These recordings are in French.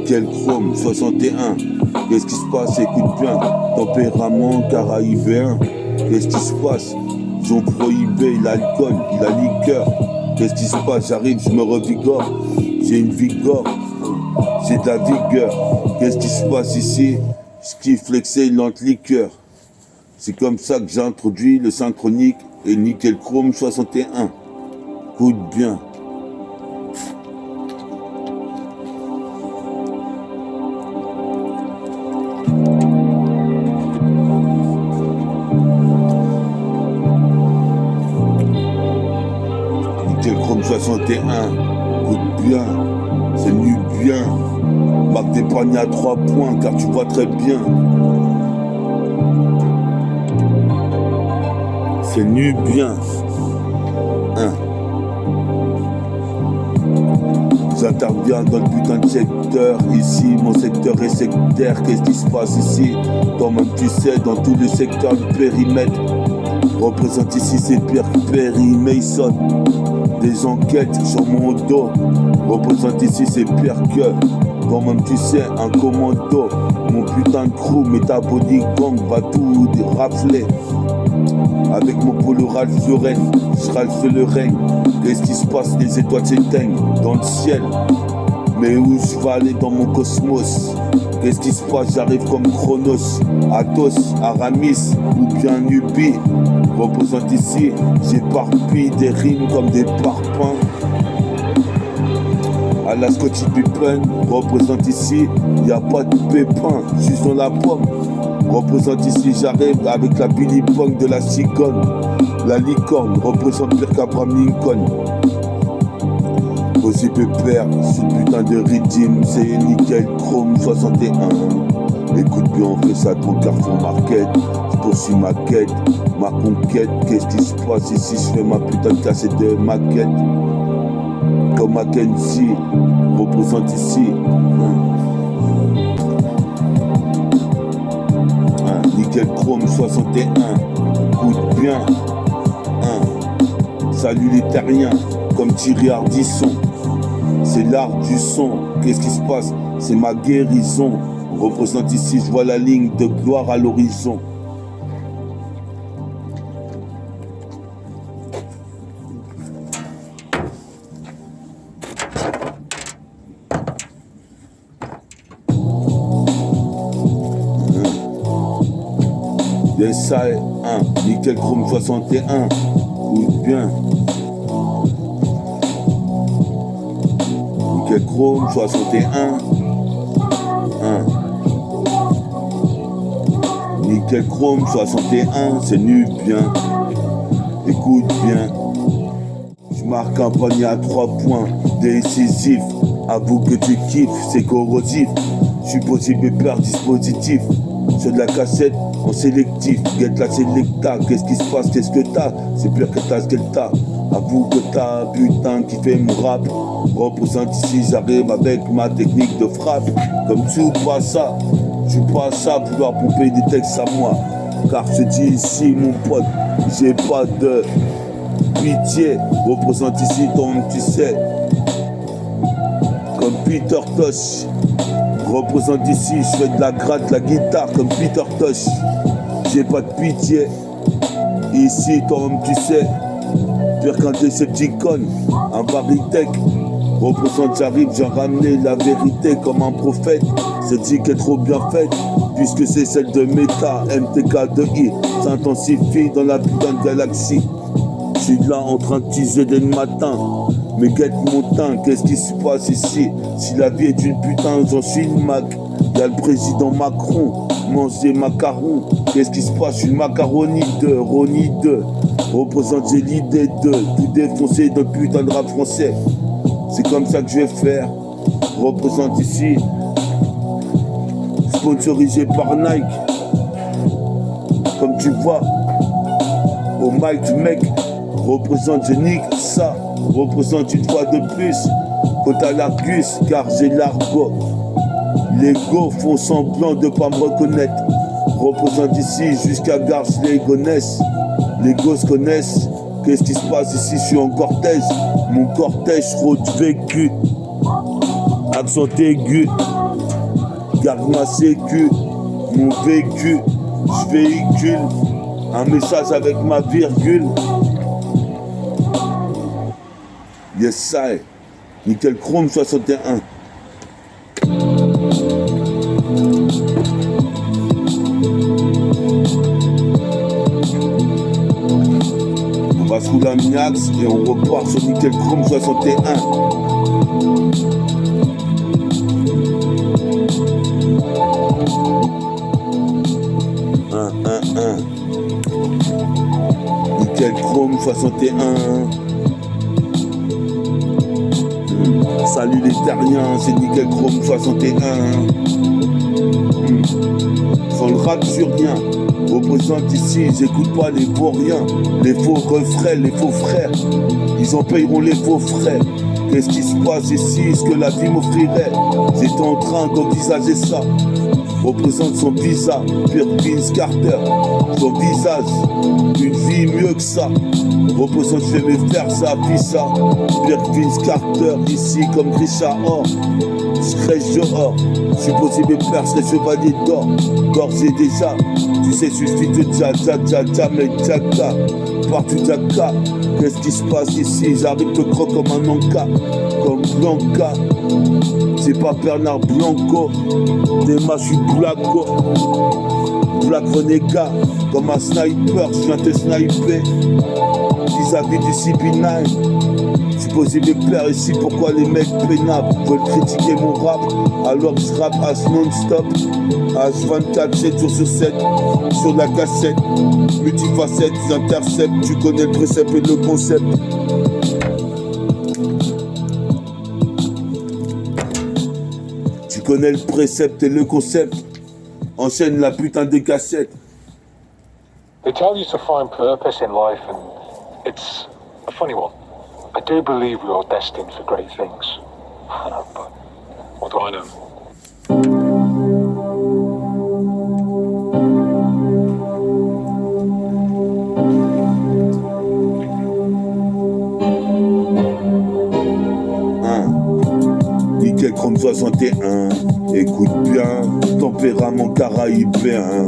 Nickel Chrome 61. Qu'est-ce qui se passe? Écoute bien. Tempérament caraïbéen. Qu'est-ce qui se passe? Ils ont prohibé l'alcool, la liqueur. Qu'est-ce qui se passe? J'arrive, je me revigore. J'ai une vigore. J'ai de la vigueur. Qu'est-ce qui se passe ici? Ce qui flexait l'anti-liqueur. C'est comme ça que j'ai introduit le synchronique et Nickel Chrome 61. Écoute bien. Nickel Chrome 61. Écoute bien. C'est nu bien. Marque tes paniers à 3 points car tu vois très bien. C'est nu bien. J'interviens dans le putain de secteur. Ici, mon secteur est sectaire. Qu'est-ce qui se passe ici? Toi-même, tu sais, dans tout le secteur du périmètre. Représente ici, c'est Pierre Perry Mason. Des enquêtes sur mon dos. Représente ici, c'est Pierre que. Toi-même, tu sais, un commando. Mon putain de crew, métabolique gang va tout rafler. Avec mon polo Ralph Lauren, je Ralph le règne. Qu'est-ce qui se passe? Les étoiles s'éteignent dans le ciel. Mais où je vais aller dans mon cosmos? Qu'est-ce qui se passe? J'arrive comme Chronos, Athos, Aramis ou bien Nubi. Représente ici, j'éparpille des rimes comme des parpaings. À la Scottie Pippen, représente ici, y a pas de pépin, juste dans la pomme. Représente ici, j'arrive avec la Billy Pong de la cigogne. La licorne représente pire qu'Abraham Lincoln. Aussi pépère, ce putain de rythme, c'est Nickel Chrome 61. Écoute bien, on fait ça dans Carrefour Market. Je poursuis ma quête, ma conquête. Qu'est-ce qui se passe ici? Je fais ma putain de cassette de maquette. Comme Mackenzie, représente ici. Nickel Chrome 61. Écoute bien. Salut les terriens, comme Thierry Ardisson. C'est l'art du son. Qu'est-ce qui se passe? C'est ma guérison. Représente ici, je vois la ligne de gloire à l'horizon. DSA 1, Nickel Chrome 61. Écoute bien. Nickel Chrome 61. Nickel Chrome 61, c'est nu bien. Écoute bien. Je marque un panier à 3 points, décisif. Avoue que tu kiffes, c'est corrosif. Je suis possible père dispositif. Sur de la cassette en sélectif. Guette la sélecta, qu'est-ce qui se passe, qu'est-ce que t'as? C'est pire que t'as ce qu'elle t'a. Avoue que t'as un putain qui fait mon rap. Représente ici, j'arrive avec ma technique de frappe. Comme tu ou pas ça, je suis pas ça vouloir pomper des textes à moi. Car je dis ici mon pote, j'ai pas de pitié. Représente ici ton tu sais. Comme Peter Tosh. Représente ici, je fais de la gratte, la guitare comme Peter Tosh. J'ai pas de pitié. Ici, toi-même tu sais, pire qu'un Decepticon, un Baritech. Représente, j'arrive, j'ai ramené la vérité comme un prophète. Cette zik est trop bien faite, puisque c'est celle de Meta, MTK2I. S'intensifie dans la putain de galaxie. Je suis là en train de teaser dès le matin. Mais guette mon teint, qu'est-ce qui se passe ici? Si la vie est une putain, j'en suis une Mac. Y'a le président Macron, mange des macarons. Qu'est-ce qui se passe? Une macaroni de Ronnie 2. Représente, j'ai l'idée de tout défoncer de putain de rap français. C'est comme ça que je vais faire. Représente ici, sponsorisé par Nike. Comme tu vois, au mic mec, représente, je nique ça. Représente une fois de plus, côte à l'Argus, car j'ai l'argot. Les go font semblant de pas me reconnaître. Représente ici jusqu'à Garce les gonesse. Les gosses connaissent. Qu'est-ce qui se passe ici? Je suis en cortège. Mon cortège rôde vécu. Accent aigu. Garde ma sécu, mon véhicule, je véhicule un message avec ma virgule. Yes, ça est. Nickel Chrome 61. On va sous la Minax et on repart sur Nickel Chrome 61. Nickel Chrome 61. Salut les terriens, c'est Nickel Chrome 61. Sans le rap sur rien. Représente ici, j'écoute pas les vauriens, les faux refrains, les faux frères. Ils en payeront les faux frais. Qu'est-ce qui se passe ici? Est-ce que la vie m'offrirait? J'étais en train d'envisager ça. Représente son visage, Vince Carter. Son visage, une vie mieux que ça. Représente, je vais me faire ça, vie ça. Vince Carter, ici comme Richard Orr. Scratch dehors, supposé mes pères seraient chevaliers d'or. D'ores et déjà, tu sais, suffit de mais Jaka. Partout Jaka, qu'est-ce qui se passe ici? J'arrive te croque comme un Anka, comme Blanca. C'est pas Bernard Blanco, Dema, je suis Blacko. Black Renégat, comme un sniper, je viens te sniper. Vis-à-vis du CP9. Supposé mes pères ici, pourquoi les mecs pénables veulent critiquer mon rap alors que je rappe as non-stop, H24, 7 jours sur 7, sur la cassette, multifacette, intercepts, tu connais le précepte et le concept. Tu connais le précepte et le concept, enchaîne la putain de cassette. They tell you to find purpose in life and it's a funny one. I do believe we are destined for great things. But what do I know? Nickel Chrome 61, écoute bien, tempérament caraïbéen.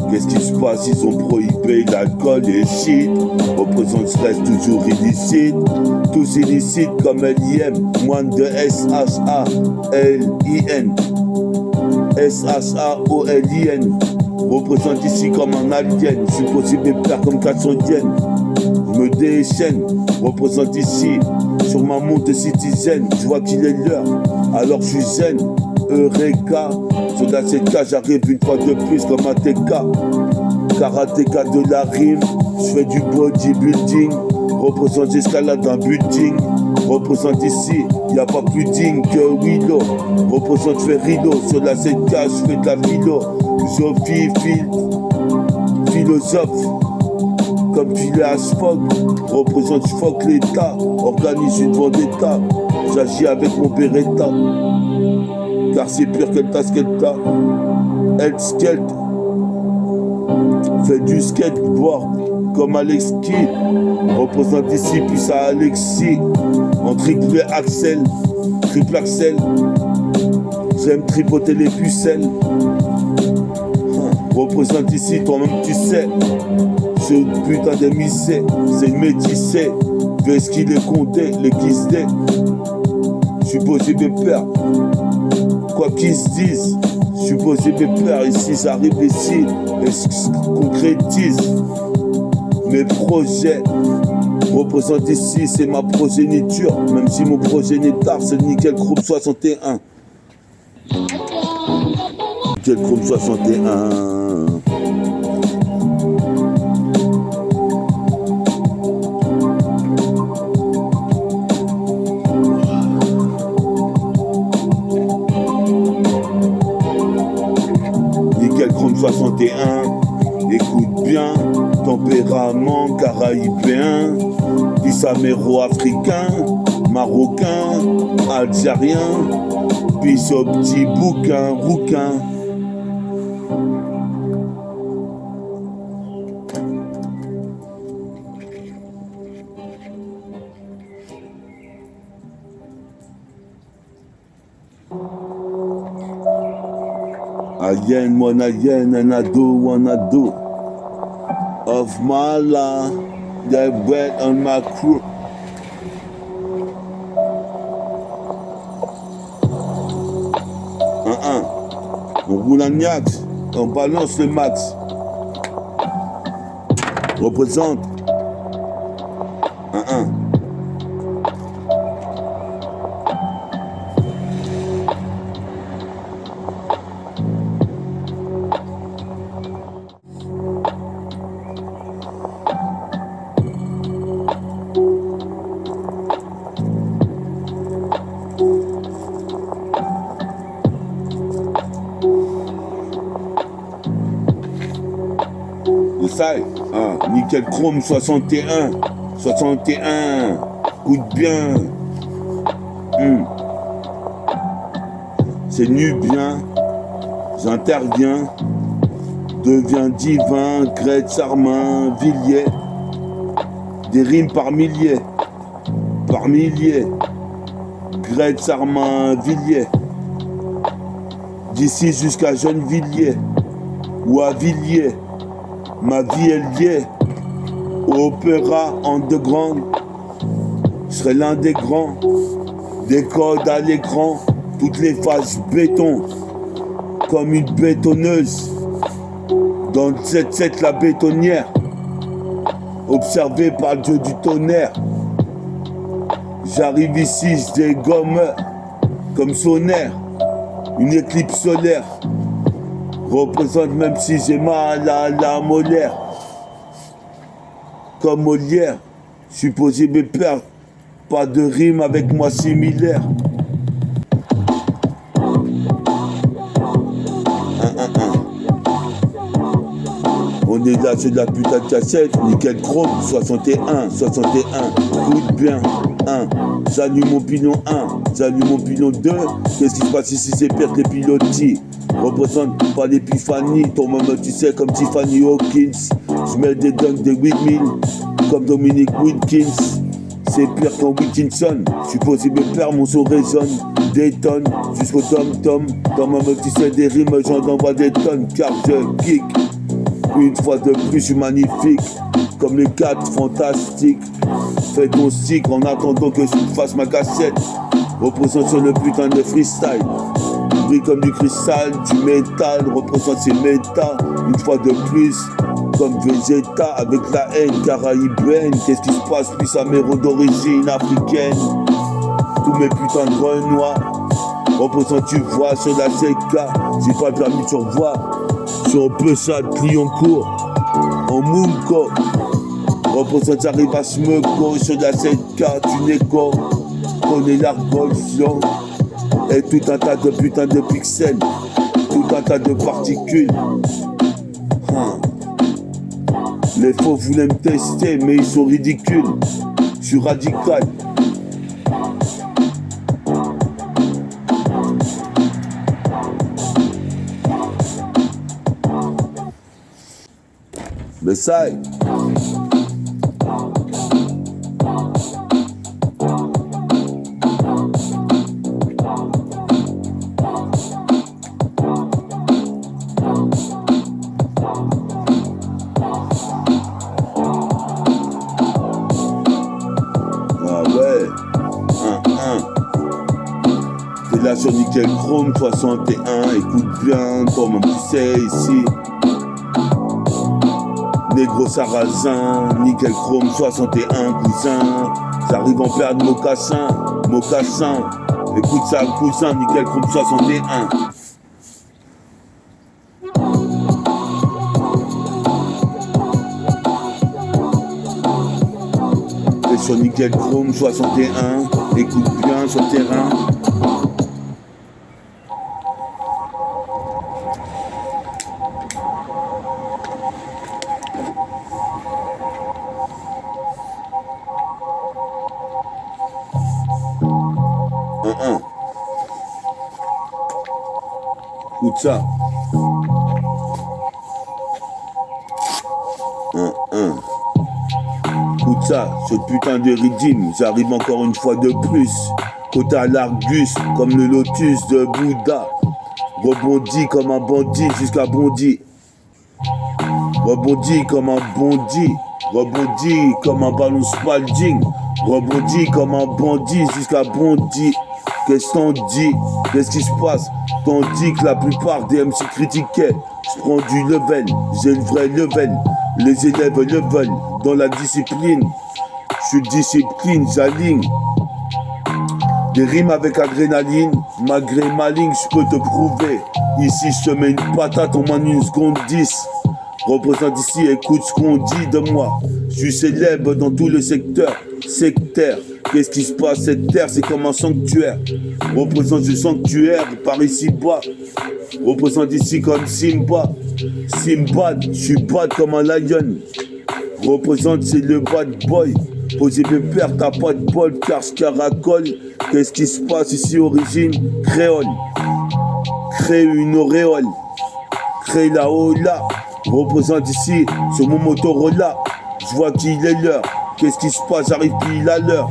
Qu'est-ce qui se passe? Ils ont prohibé l'alcool et shit. Représente reste toujours illicite. Tous illicites comme LIM. Moine de S-H-A-L-I-N. S-H-A-O-L-I-N. Représente ici comme un alien. Supposé mes pères comme 400 yens. Je me déchaîne. Représente ici sur ma montre citizen. Je vois qu'il est l'heure. Alors je suis zen. Eureka. Sur la 7K, j'arrive une fois de plus comme un TK. Karatéka de la rime, je fais du bodybuilding. Représente escalade d'un building. Représente ici, y'a pas plus digne que Willow. Représente fais rideau, sur la 7K, je fais de la philo. Sophie, philosophe, comme Phileas Fogg. Représente, je fuck l'état, organise une vendetta. J'agis avec mon Beretta. Car c'est pire que le tasquetta. Elle skate, fait du skateboard comme Alex Kidd. Représente ici, puis ça Alexis. En triple axel, j'aime tripoter les pucelles. Représente ici, toi-même tu sais. Ce putain d'émissé, c'est une métissée. Qu'est-ce qu'il est condé, les guisdés. Supposé mes pères. Quoi qu'ils se disent, supposé mes pères, ici j'arrive ici et je concrétise mes projets. Représente ici, c'est ma progéniture, même si mon progéniteur c'est Nickel Chrome 61. Nickel Chrome 61. Nickel Chrome 61, écoute bien, tempérament caraïbéen, Améro-africain, marocain, algérien, puis ce petit bouquin, rouquin. Again, one again, and I do. Of my life, the bread on my crew. On roule un Niax, on balance le max. Représente. Nickel Chrome 61, coûte bien. C'est nu bien, j'interviens, deviens divin, Grette, Sarmin, Villiers, des rimes par milliers, Grette, Sarmin, Villiers, d'ici jusqu'à Gennevilliers ou à Villiers. Ma vie est liée au opéra underground. Je serai l'un des grands, des codes à l'écran, toutes les phases béton, comme une bétonneuse. Dans le 7-7 la bétonnière, observé par le dieu du tonnerre. J'arrive ici, je dégomme comme sonnaire, une éclipse solaire. Représente même si j'ai mal à la molaire. Comme Molière, supposé me perdre. Pas de rime avec moi similaire. On est là sur de la putain de cassette. Nickel Chrome 61. Écoute bien. J'allume mon pilon 1. J'allume mon pilon 2. Qu'est-ce qui se passe ici? C'est pire que les pilotis. Représente pas l'épiphanie, ton maman tu sais comme Tiffany Hawkins. Je mets des dunks de 8000 comme Dominique Wilkins. C'est pire qu'en Wilkinson. Supposé me perdre, mon son résonne. Des tonnes jusqu'au tom-tom. Dans ma meuf tu sais des rimes, j'en envoie des tonnes. Car je kick. Une fois de plus je suis magnifique. Comme les 4 fantastiques. Fais ton stick en attendant que je fasse ma cassette. Représente sur le putain de freestyle. Brille comme du cristal, du métal, représente ses méta, une fois de plus, comme Vegeta, avec la haine caraïbène. Qu'est-ce qui se passe, puis sa mère d'origine africaine. Tous mes putains de renois, représente tu vois sur la CK, j'ai pas le permis de survoi, sur un peu ça de Clignancourt, en Munko, représente j'arrive à Smeko, sur la CK, tu n'es quoi, connais l'argol, flow. Et tout un tas de putains de pixels, tout un tas de particules. Les faux voulaient me tester, mais ils sont ridicules. Je suis radical. Mais ça, sur Nickel Chrome 61, écoute bien, toi-même tu sais ici. Négro sarrasin, Nickel Chrome 61, cousin. J'arrive en perdre mocassin. Écoute ça, cousin, Nickel Chrome 61. Et sur Nickel Chrome 61, écoute bien sur le terrain. Écoute ça. Écoute ça, ce putain de rythme, j'arrive encore une fois de plus. Côté à l'Argus, comme le lotus de Bouddha. rebondis comme un bandit jusqu'à Bondy. Rebondis comme un bandit, rebondis comme un ballon Spalding, rebondis comme un bandit jusqu'à Bondy. Qu'est-ce qu'on dit? Qu'est-ce qui se passe? Tandis que la plupart des MC critiquaient, je prends du level, j'ai le vrai level, les élèves le veulent, dans la discipline, je suis discipline, j'aligne. Des rimes avec adrénaline, malgré ma ligne, je peux te prouver. Ici, je te mets une patate en moins d'une seconde 10. Représente ici, écoute ce qu'on dit de moi. Je suis célèbre dans tout le secteur. Sectaire, qu'est-ce qui se passe? Cette terre, c'est comme un sanctuaire. Représente le sanctuaire par ici bas. Représente ici comme Simba. Simbad, je suis bad comme un lion. Représente, c'est le bad boy. Posez mes pères, t'as pas de bol car je caracole. Qu'est-ce qui se passe ici, origine créole? Crée une auréole. Crée la hola. Représente ici sur mon Motorola. Je vois qu'il est l'heure. Qu'est-ce qui se passe? J'arrive pile à l'heure.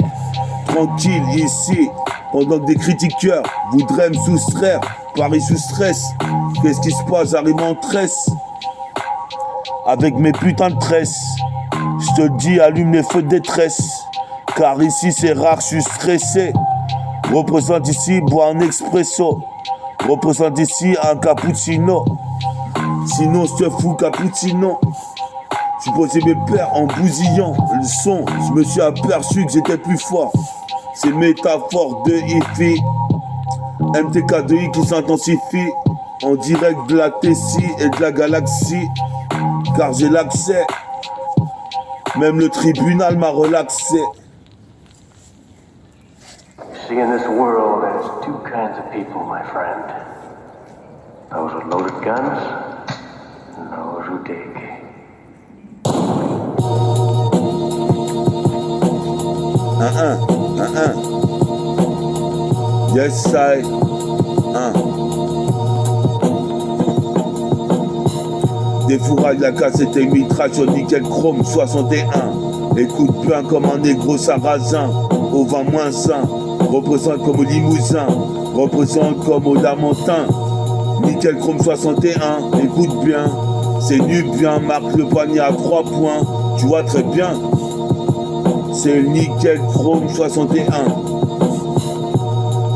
Tranquille ici. Pendant que des critiqueurs voudraient me soustraire. Paris sous stress. Qu'est-ce qui se passe? J'arrive en tresse. Avec mes putains de tresses. Je te dis, allume les feux de détresse. Car ici c'est rare, je suis stressé. Représente ici, bois un expresso. Représente ici un cappuccino. Sinon je te fous cappuccino. Je posais mes pères en bousillant le son. Je me suis aperçu que j'étais plus fort. Ces métaphores de hi-fi. MTK2I qui s'intensifie. En direct de la Tessie et de la galaxie. Car j'ai l'accès. Même le tribunal m'a relaxé. See, in this world, there's two kinds of people, my friend. Those with loaded guns, and those who dig. Yes, I. Des fourrailles, la cassette et mitraille sur nickel chrome 61. Écoute bien comme un négro sarrasin. Au 20-1. Représente comme au Limousin. Représente comme au Lamentin. Nickel chrome 61. Écoute bien. C'est nubien. Marque le panier à 3 points. Tu vois très bien. C'est le nickel chrome 61.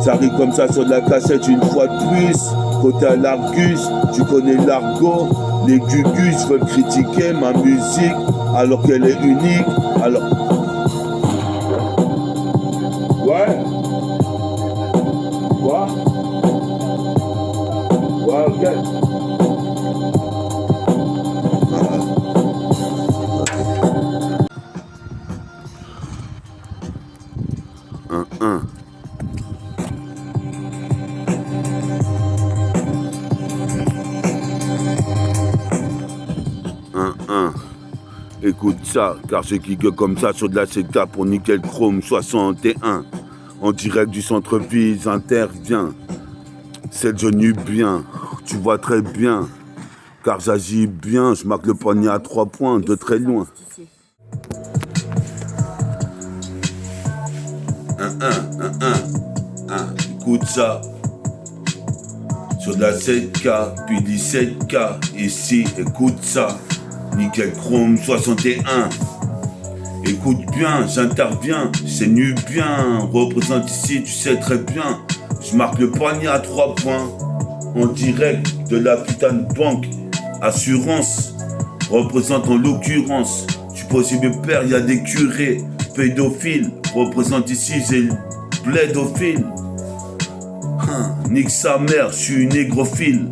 Ça arrive comme ça sur de la cassette une fois de plus. Côté à l'Argus, tu connais l'argot. Les gugus veulent critiquer ma musique alors qu'elle est unique. Alors. Ouais. Quoi? Ouais, ok. Écoute ça, car j'ai kické comme ça sur de la CK pour nickel chrome 61. En direct du centre-ville, j'interviens. C'est Johnny bien, tu vois très bien. Car j'agis bien, je marque le panier à 3 points de très loin. Écoute ça. Sur de la 7K, puis 17K, ici, écoute ça. Nickel chrome 61. Écoute bien, j'interviens, c'est nu bien. Représente ici, tu sais très bien. Je marque le panier à 3 points. En direct de la putain de banque. Assurance. Représente en l'occurrence. Tu possible père, y a des curés. Pédophiles. Représente ici, j'ai le blédophile. Nique sa mère, je suis négrophile.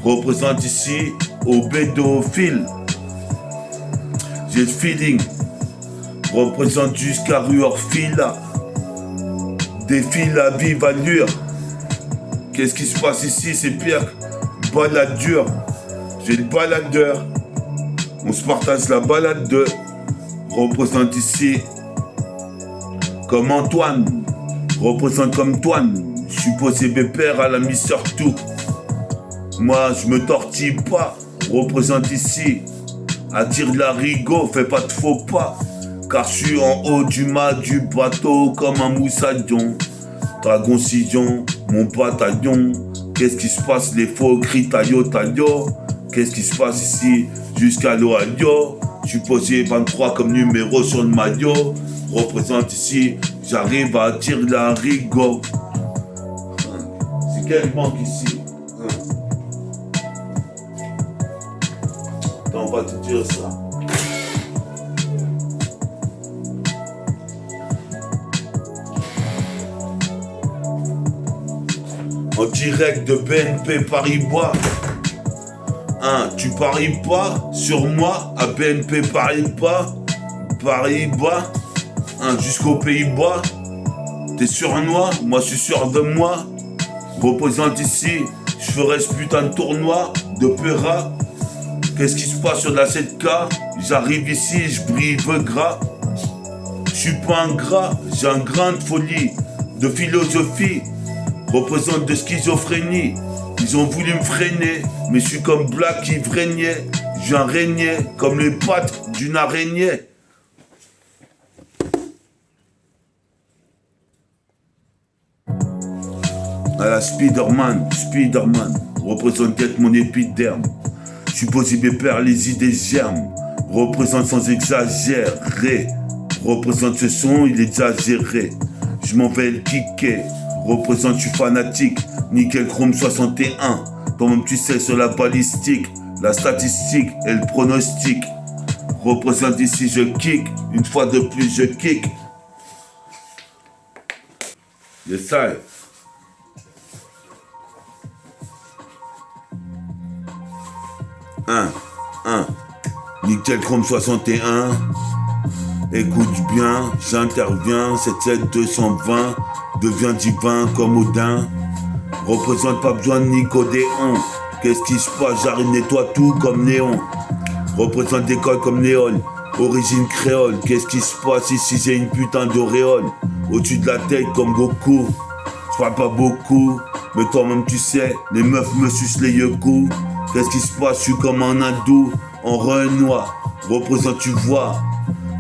Représente ici au bédophile. J'ai le feeling. Représente jusqu'à rue Orphila. Défile à vive allure. Qu'est-ce qui se passe ici? C'est pire. Balade dure. J'ai le baladeur. On se partage la balade de. Représente ici comme Antoine. Représente comme Toine. Je suis posé père à la mise surtout. Moi, je me tortille pas. Représente ici. Attire de la rigo, fais pas de faux pas. Car je suis en haut du mât du bateau comme un moussaillon. Dragon sillon, mon bataillon. Qu'est-ce qui se passe? Les faux cris taillot taillot. Qu'est-ce qui se passe ici? Jusqu'à l'Ohio. Je suis posé 23 comme numéro sur le maillot. Représente ici, j'arrive à tirer la rigo. C'est quel manque ici? Attends, on va te dire ça. En direct de BNP Paribas. Tu paries pas sur moi à BNP Paribas. Jusqu'aux Pays-Bas. T'es surnois, moi je suis sûr de moi. Représente ici, je ferai ce putain de tournoi de Pera. Qu'est-ce qui se passe sur la 7K? J'arrive ici, je brille gras. Je suis pas ingrat, j'ai un grain de folie, de philosophie. Représente de schizophrénie. Ils ont voulu me freiner, mais je suis comme Black qui régnait. Je viens régner comme les pattes d'une araignée. À la Spider-Man, représente peut-être mon épiderme. Je suis possible perdre les idées germes. Représente sans exagérer. Représente ce son, il est exagéré. Je m'en vais le kicker. Représente, je suis fanatique. Nickel Chrome 61. Toi-même tu sais sur la balistique, la statistique et le pronostic. Représente ici, je kick. Une fois de plus, je kick. Yes, sir. Nickel Chrome 61. Écoute bien, j'interviens. 77220 devient divin comme Odin. Représente pas besoin de Nicodéon. Qu'est-ce qui se passe? J'arrive, nettoie tout comme néon. Représente d'école comme néon. Origine créole. Qu'est-ce qui se passe ici? J'ai une putain d'auréole au-dessus de la tête comme Goku. Je parle pas beaucoup, mais toi-même tu sais, les meufs me sucent les yeux-coups. Qu'est-ce qui se passe? Je suis comme un hindou en Renoir. Représente, tu vois.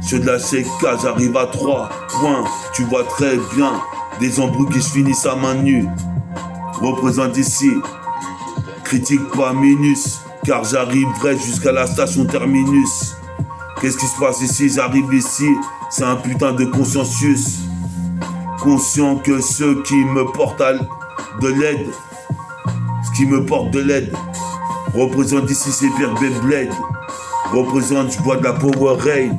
Sur de la CK, j'arrive à 3 points. Tu vois très bien des embrouilles qui se finissent à main nue. Représente ici. Critique pas Minus, car j'arriverai jusqu'à la station terminus. Qu'est-ce qui se passe ici? J'arrive ici, c'est un putain de consensus. Conscient que ceux qui me portent de l'aide, ce qui me porte de l'aide, représente ici c'est Pierre Beyblade. Représente, je bois de la Powerade.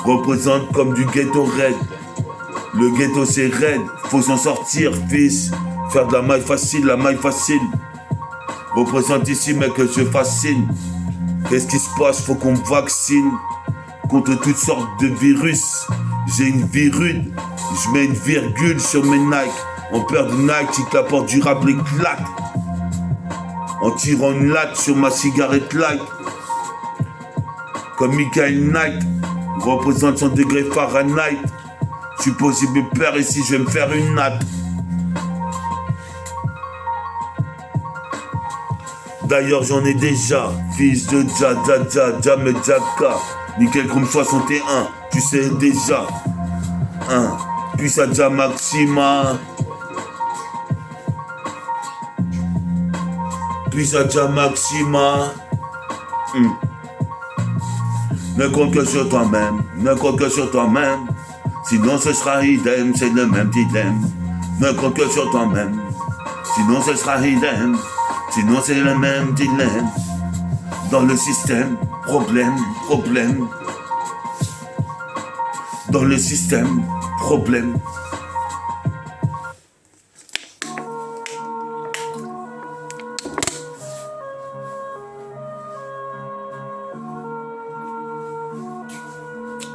Représente comme du ghetto raid. Le ghetto c'est raid, faut s'en sortir fils. Faire de la maille facile, Représente ici mec que je fascine. Qu'est-ce qui se passe? Faut qu'on me vaccine contre toutes sortes de virus. J'ai une virule, je mets une virgule sur mes Nike. En paire de Nike, qui claporte du rap éclate. En tirant une latte sur ma cigarette light. Comme Michael Knight, représente 100 degrés Fahrenheit. Je suis possible père ici, je vais me faire une natte. D'ailleurs j'en ai déjà, fils de Jamel Jaka, Nickel Chrome 61, tu sais déjà. Puis ça déjà Maxima. Puis ça déjà Maxima. Ne compte que sur toi-même, ne compte que sur toi-même. Sinon ce sera idem, c'est le même dilemme. Ne compte que sur toi-même, sinon ce sera idem. Sinon c'est le même dilemme. Dans le système, problème. Dans le système, problème.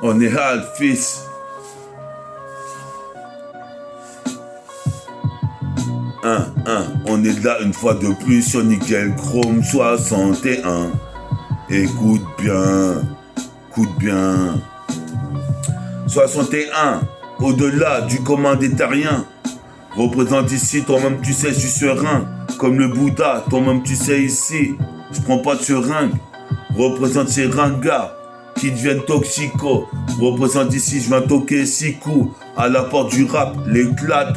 On est hal, fils. On est là une fois de plus sur Nickel Chrome 61. Écoute bien. 61, au-delà du commanditaire. Représente ici, toi-même tu sais, je suis serein. Comme le Bouddha, toi-même tu sais ici, je prends pas de seringue. Représente ces ringards qui deviennent toxicos. Représente ici, je viens toquer 6 coups à la porte du rap, l'éclate.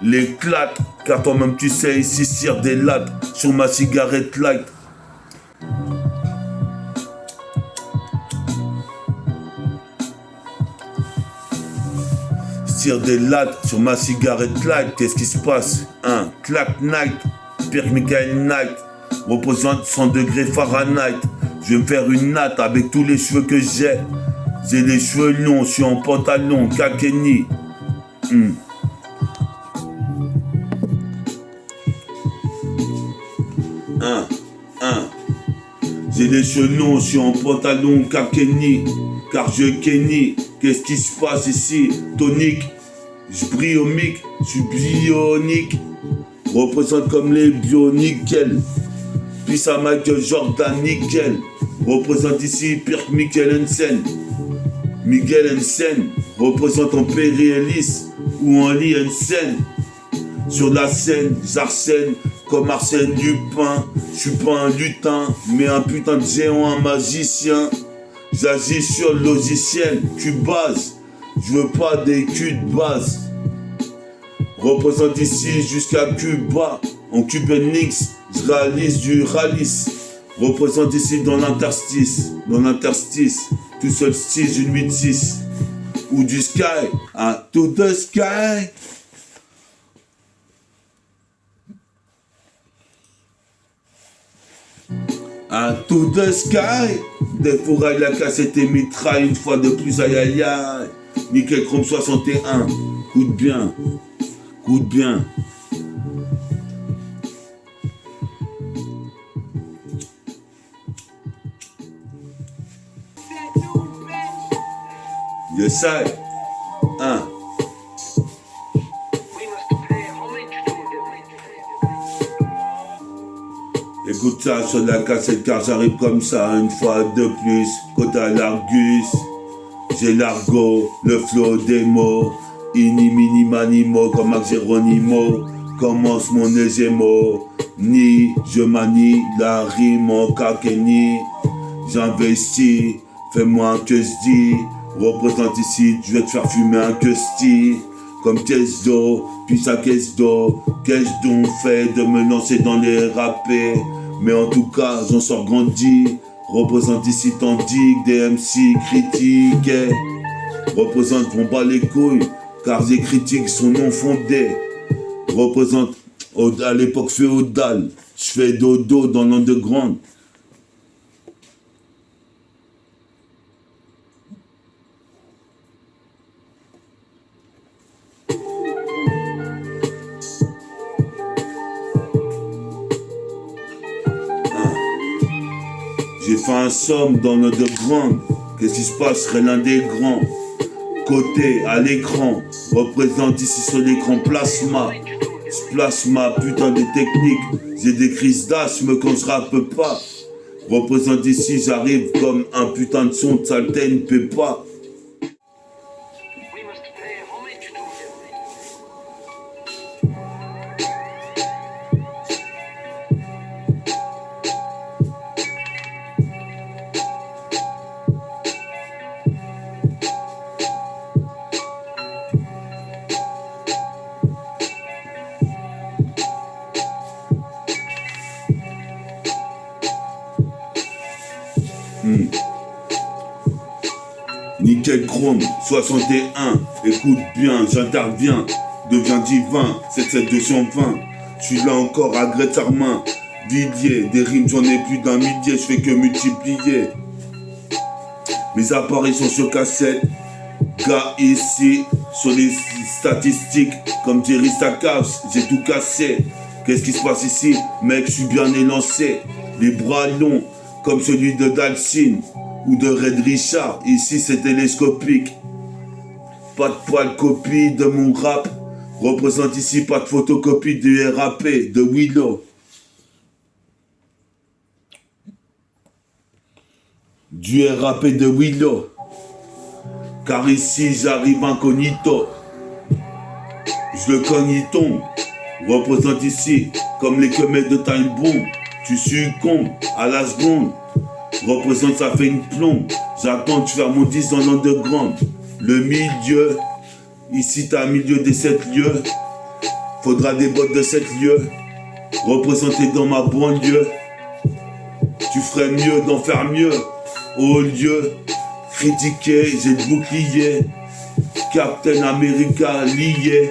l'éclate. Car toi-même tu sais, ici cire des lattes sur ma cigarette light. Tire des lattes sur ma cigarette light. Qu'est-ce qui se passe? Un clack night, Pierre Michael Knight, représente 100 degrés Fahrenheit. Je vais me faire une natte avec tous les cheveux que j'ai. J'ai les cheveux longs, je suis en pantalon, Kakeni. J'ai les cheveux longs, je suis en pantalon, Kakeni. Car je Kenny. Qu'est-ce qui se passe ici? Tonique. Je brille au mic, je suis bionique. Représente comme les bionickel. Puis ça Michael Jordan nickel. Représente ici Pierre Michael Hansen. Miguel Hansen représente en Pérélis ou en Lee Hansen. Sur la scène, j'arsène comme Arsène Lupin. Je suis pas un lutin, mais un putain de géant, un magicien. J'agis sur le logiciel, Cubase. Je veux pas des culs de base. Représente ici jusqu'à Cuba. En Cubanix, je réalise du ralice. Représente ici dans l'interstice. Dans l'interstice, tout seul style une 8-6. Ou du sky, to the sky. To the sky. Des fourrailles, la cassette et mitraille. Une fois de plus, aïe aïe aïe. Nickel Chrome 61. Coûte bien. Coûte bien. Yes, I. Écoute ça sur la cassette car j'arrive comme ça une fois de plus. Côté à l'Argus, j'ai l'argot, le flow des mots. Ini mini manimo comme Max Geronimo. Commence mon égémo. Ni je manie la rime en kakeni. J'investis, fais-moi un que je dis. Représente ici, je vais te faire fumer un que sti. Comme caisse d'eau, puis sa caisse d'eau. Qu'est-ce donc fait de me lancer dans les rappés? Mais en tout cas, j'en sors grandi. Représente ici tandis que des MC critiquent. Représente, vont pas les couilles, car les critiques sont non fondées. Représente à l'époque féodale. Je fais dodo dans l'underground. J'ai fait un somme dans l'underground. Qu'est-ce qui se passe? Je serais l'un des grands. Côté à l'écran, représente ici sur l'écran plasma. Plasma, putain de technique. J'ai des crises d'asthme quand je rappe pas. Représente ici, j'arrive comme un putain de son de saleté, ne paie pas. Nickel Chrome 61, écoute bien, j'interviens, deviens divin, 77220, je suis là encore à Greta-Armin, Villiers, des rimes j'en ai plus d'un millier, je fais que multiplier. Mes appareils sont sur cassette, gars ici, sur les statistiques, comme Jerry Stackhouse, j'ai tout cassé. Qu'est-ce qui se passe ici? Mec, je suis bien élancé, les bras longs, comme celui de Dalcine ou de Red Richard, ici c'est télescopique. Pas de poil copie de mon rap, représente ici pas de photocopie du RAP de Willow. Du RAP de Willow, car ici j'arrive incognito. Je le cogniton, représente ici comme les comètes de Time Bomb. Tu succombes à la seconde. Représente, ça fait une plombe. J'attends de faire mon 10 dans l'underground. Le milieu, ici t'as un milieu des 7 lieux. Faudra des bottes de 7 lieues, représentées dans ma banlieue. Tu ferais mieux d'en faire mieux, au lieu critiquer, j'ai le bouclier. Captain America lié,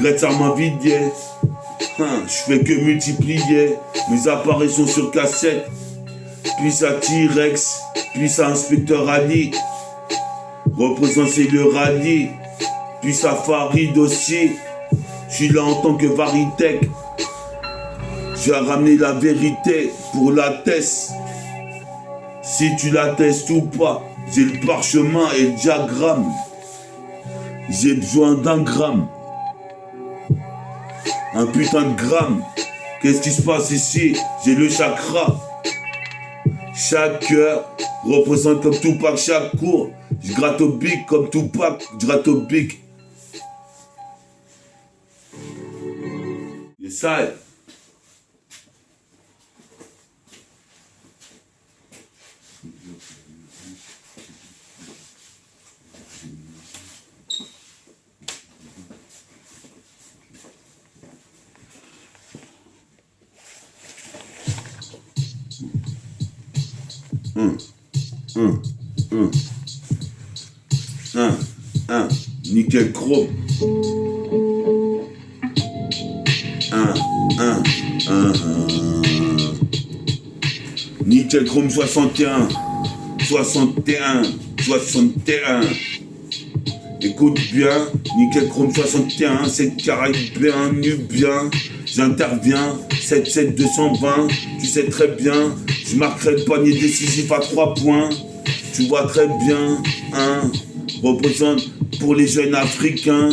Greta Mavidier. Je fais que multiplier mes apparitions sur cassette. Puis à T-Rex, puis à Inspecteur Ali. Représenter le rallye, puis à Farid aussi. Je suis là en tant que Varitech. J'ai ramené la vérité pour la test. Si tu la testes ou pas, j'ai le parchemin et le diagramme. J'ai besoin d'un gramme. Un putain de gramme. Qu'est-ce qui se passe ici? J'ai le chakra. Chaque cœur représente comme Tupac chaque cours. Je gratte au bic comme Tupac, je gratte au bic. Et ça. Nickel chrome. Nickel chrome 61. 61. 61. Écoute bien, Nickel chrome 61, c'est caribéen, nubien. J'interviens, 7-7-220, tu sais très bien, je marquerai le panier décisif à 3 points. Tu vois très bien, représente pour les jeunes africains.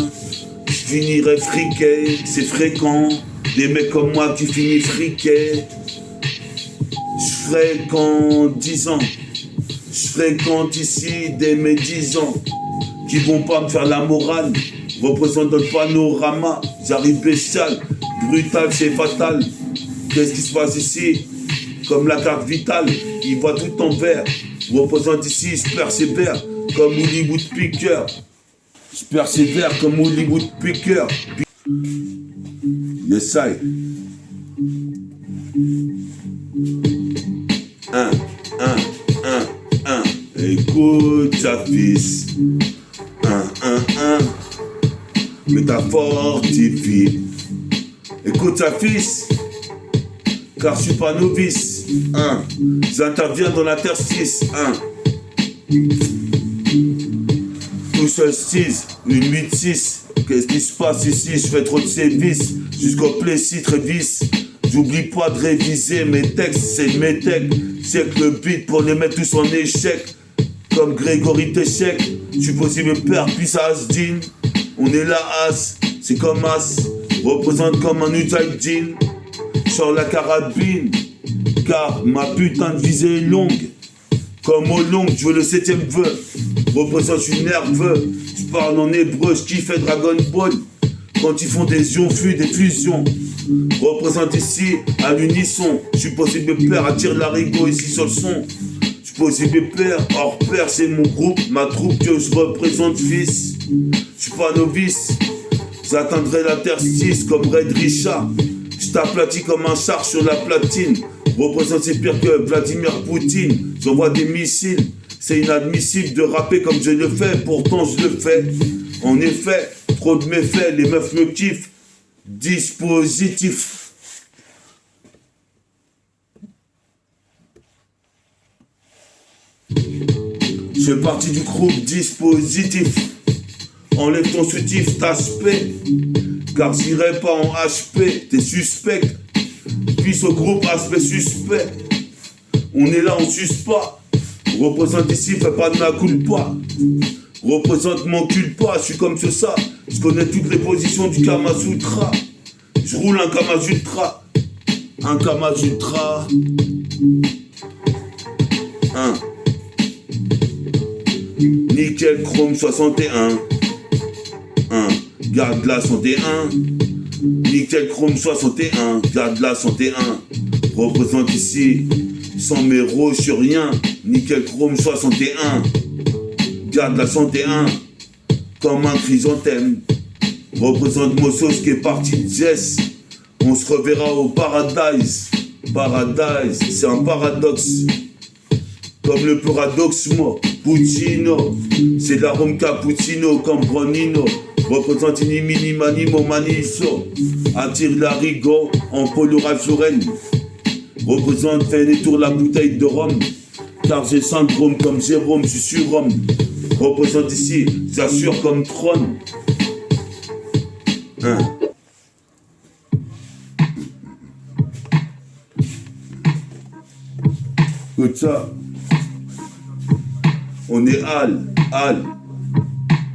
Je finirai friqué, c'est fréquent. Des mecs comme moi qui finissent friqué. Je fréquente 10 ans. Je fréquente ici des médisants qui vont pas me faire la morale. Représente le panorama. J'arrive bestial, brutal, c'est fatal. Qu'est-ce qui se passe ici? Comme la carte vitale, il voit tout en vert. Représente ici, je persévère comme Hollywood Picker. Je persévère comme Hollywood Picker. Yes, I. Écoute ta fils. Métaphore divine. Écoute ta fils. Car je suis pas novice. J'interviens dans l'interstice. Tout solstice, une 8-6. Qu'est-ce qui se passe ici? Je fais trop de sévices. Jusqu'au plessis très vice. J'oublie pas de réviser mes textes, c'est mes textes. C'est que le beat pour les mettre tous en échec. Comme Grégory Téchec. Je suis possible père, puis ça Asdin. On est la as, c'est comme as. Représente comme un Mujahideen. Sors la carabine, car ma putain de visée est longue. Comme au long, je veux le 7ème vœu. Représente, je suis nerveux. Je parle en hébreu, je kiffe Dragon Ball. Quand ils font des ionfus, des fusions. Représente ici à l'unisson. Je suis possible père, attire l'arigot ici sur le son. Je suis possible père, hors père, c'est mon groupe, ma troupe que je représente fils. Je suis pas novice. J'atteindrai l'interstice comme Red Richard. Je t'aplatis comme un char sur la platine. Représente, c'est pire que Vladimir Poutine. J'envoie des missiles. C'est inadmissible de rapper comme je le fais. Pourtant je le fais. En effet, trop de méfaits. Les meufs me kiffent. Dispositif. Je fais partie du groupe Dispositif. Enlève ton soutif, t'aspect. Car j'irai pas en HP, t'es suspect. Puis ce groupe aspect suspect. On est là, on suce pas. Représente ici, fais pas de ma culpa. Représente mon culpa, je suis comme ça. Je connais toutes les positions du Kama Sutra. Je roule un Kama Sutra. Un Kama Sutra. Nickel chrome 61. Garde la santé 1. Nickel chrome 61. Garde la santé 1. Représente ici. Sans méro, je suis rien. Nickel chrome 61. Garde la santé 1. Comme un chrysanthème. Représente Mossos qui est parti de Jess. On se reverra au Paradise. Paradise, c'est un paradoxe. Comme le paradoxe, moi, Puccino. C'est de l'arôme cappuccino comme Bronino. Représente Ini Mini Mani Mo Maniso. Attire la rigo en polo Ralph Lauren. Représente fait des tours la bouteille de rhum. Car j'ai syndrome comme Jérôme, je suis sur Rome. Représente ici, j'assure comme trône. Hein. Écoute ça. On est Al.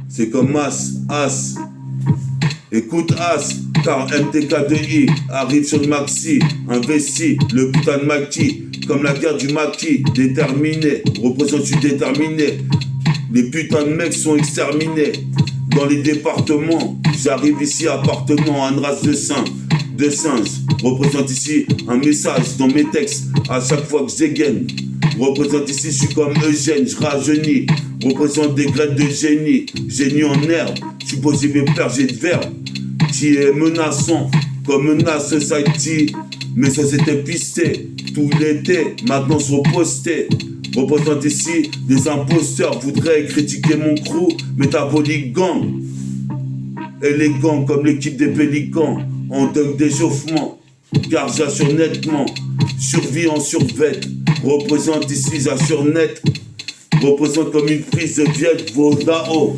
C'est comme As. Écoute As, car MTK2I arrive sur le maxi, investi, le putain de Maki, comme la guerre du Maki, déterminé, représente, je suis déterminé. Les putains de mecs sont exterminés. Dans les départements, j'arrive ici appartenant à une race de singes. Représente ici un message dans mes textes à chaque fois que j'égaine. Représente ici, je suis comme Eugène, je rajeunis. Représente des graines de génie en herbe. Je suis posé mes pères, j'ai de verbe qui est menaçant, comme menace society. Mes sociétés pistées tout l'été, maintenant sont postées. Représente ici des imposteurs, voudraient critiquer mon crew, métabolique gang. Élégant comme l'équipe des Pélicans, en dunk d'échauffement, car j'assure nettement, survie en survêt. Représente ici, j'assure net. Représente comme une prise de Viet Vodao.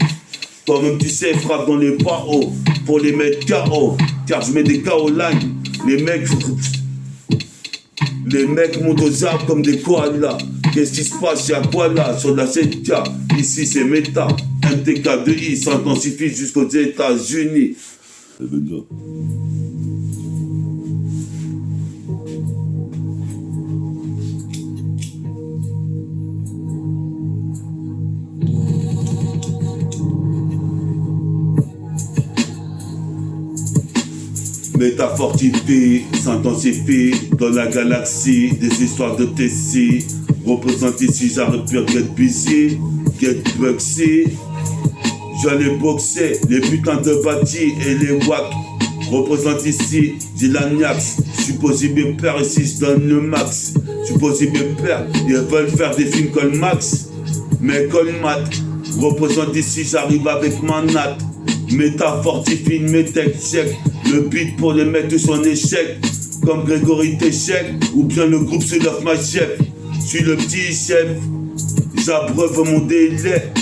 Toi-même tu sais, frappe dans les pas hauts pour les mettre KO, car je mets des KO line. Les mecs montent aux arbres comme des koalas. Qu'est-ce qui se passe, y'a quoi là? Sur la 7K, ici c'est méta. MTK2I s'intensifie jusqu'aux États-Unis. Métafortifie, s'intensifie dans la galaxie des histoires de Tessie. Représente ici, j'arrive pur, get busy, get bugsy. J'allais boxer les putains de bâtis et les wacks. Représente ici, j'ai la niax. Je suis posé mes pères ici, je donne le max. Je suis posé mes pères, ils veulent faire des films comme Max. Mais comme Matt, représente ici, j'arrive avec ma natte. Métafortifie, métec, check. Le beat pour les mettre tous en échec. Comme Grégory Téchec, ou bien le groupe se love ma chef. Je suis le petit chef, j'abreuve mon délai.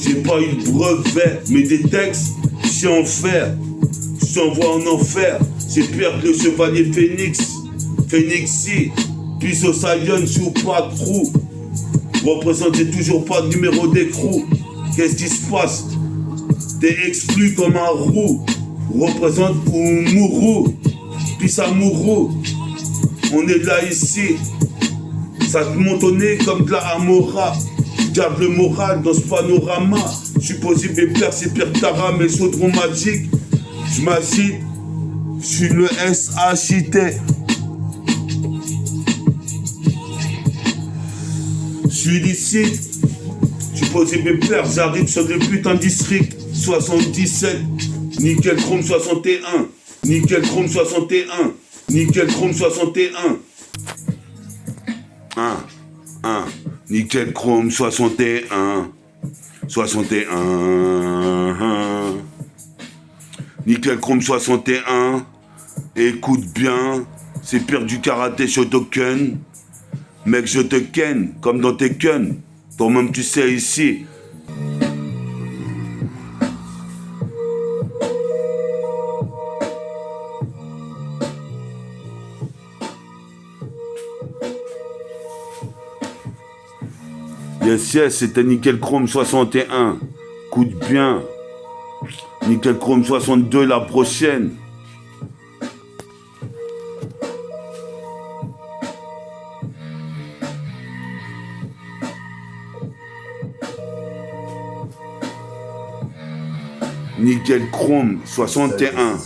J'ai pas eu de brevet, mais des textes, j'sais en faire. Je t'envoie en enfer, c'est pire que le chevalier Phoenix. Phoenixy, puis au Sion, sous pas de trou. Représentez toujours pas de numéro d'écrou. Qu'est-ce qui se passe? T'es exclu comme un roux. Représente Oumourou, puis Samourou. On est là ici. Ça te monte au nez comme de la Amora. Garde le moral dans ce panorama. Je suis posé mes pères, c'est pire que Tara, mais saudrons magique. Je m'agite, je suis le SHIT. Je suis d'ici, je suis posé mes pères, j'arrive sur le putain district 77. Nickel Chrome 61. Nickel Chrome 61. Nickel Chrome 61. 1. Nickel Chrome 61. 61. Nickel Chrome 61. Écoute bien. C'est pire du karaté Shotoken. Mec, je te ken comme dans tes ken. Toi-même, tu sais ici. Yes, c'était Nickel Chrome 61. Coûte bien. Nickel Chrome 62 la prochaine. Nickel Chrome 61.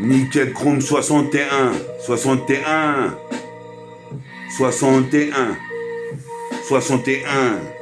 Nickel Chrome 61. 61. 61. 61.